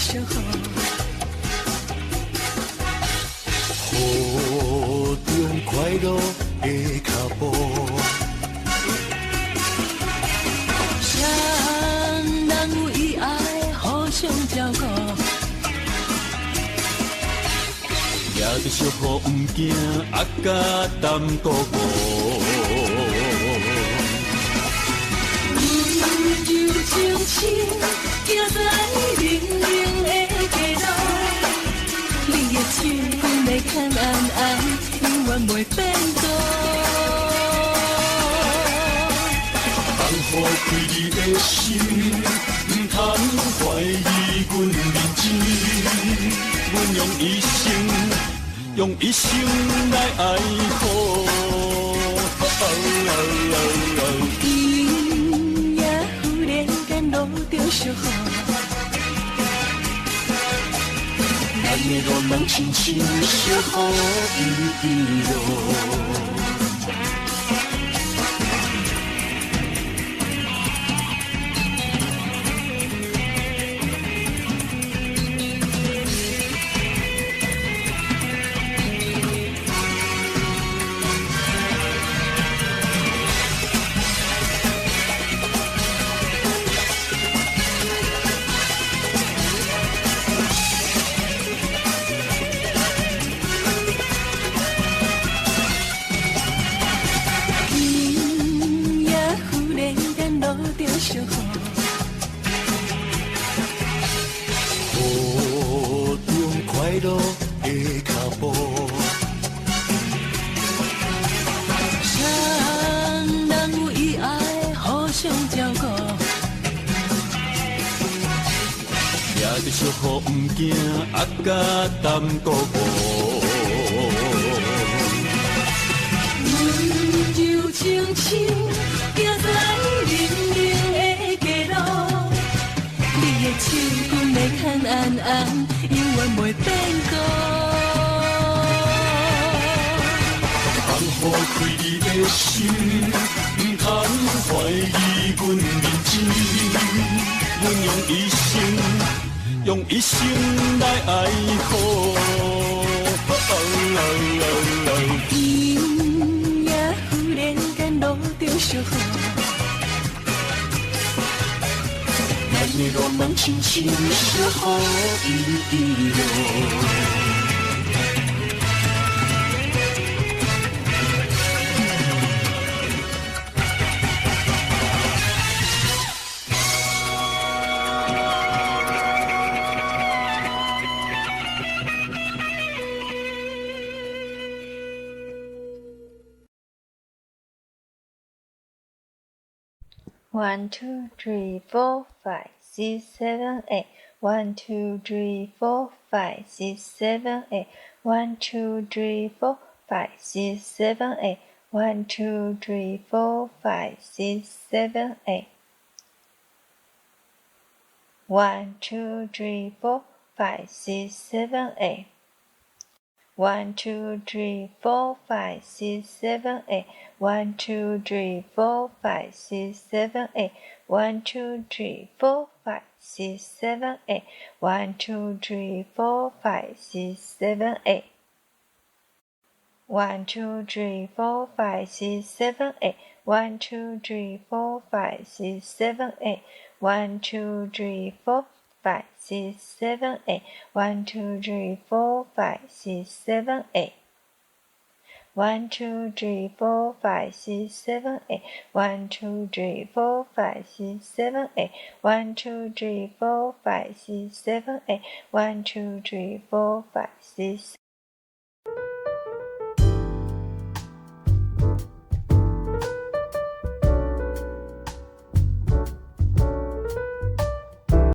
惜好。雨中快乐的脚步，双人有意爱，互相照顾。也着惜雨毋惊压甲淡孤孤。温柔情深，行在冷冷的街路。你的手要牵安安，永远袂变故。放乎开你的心，毋通怀疑阮认真。阮用一生来爱护。天也忽然间落着小雨，咱的恋人亲像小雨一滴落。小雨，雨中快乐的脚步，双人有意爱，互相照顾。也着惜雨毋惊压甲淡孤孤。温柔情深，行在冷冷的街路。你的手阮要牵安安，永远袂变故。放乎开你的心，毋通怀疑阮认真。阮用一生来爱护。天也忽然间落着小雨，咱的浪漫亲像小雨一滴落。1, 2, 3, 4, 5, 6, 7, 8. 1, 2, 3, 4, 5, 6, 7, 8. 1, 2, 3, 4, 5, 6, 7, 8. 1, 2, 3, 4, 5, 6, 7, 8. 1, 2, 3, 4, 5, 6, 7, 8. 1, 2, 3, 4, 5, 6, 7, 8. 1, 2, 3, 4, 5, 6, 7, 8. 1, 2, 3, 4, 5, 6, 7, 8. 1, 2, 3, 4, 5, 6, 7, 8. 1, 2, 3, 4, 5, 6, 7, 8. 1, 2, 3, 4, 5, 6, 7, 8. 1, 2, 3, 4, 5, 6, 7, 8. 1, 2, 3, 4, 5, 6, 7, 8. 1, 2, 3, 4, 5, 6, 7, 8. 1, 2, 3, 4, 5, 6, 7, 8. 1, 2, 3, 4, 5, 6, 7, 8. 1, 2, 3, 4, 5, 6.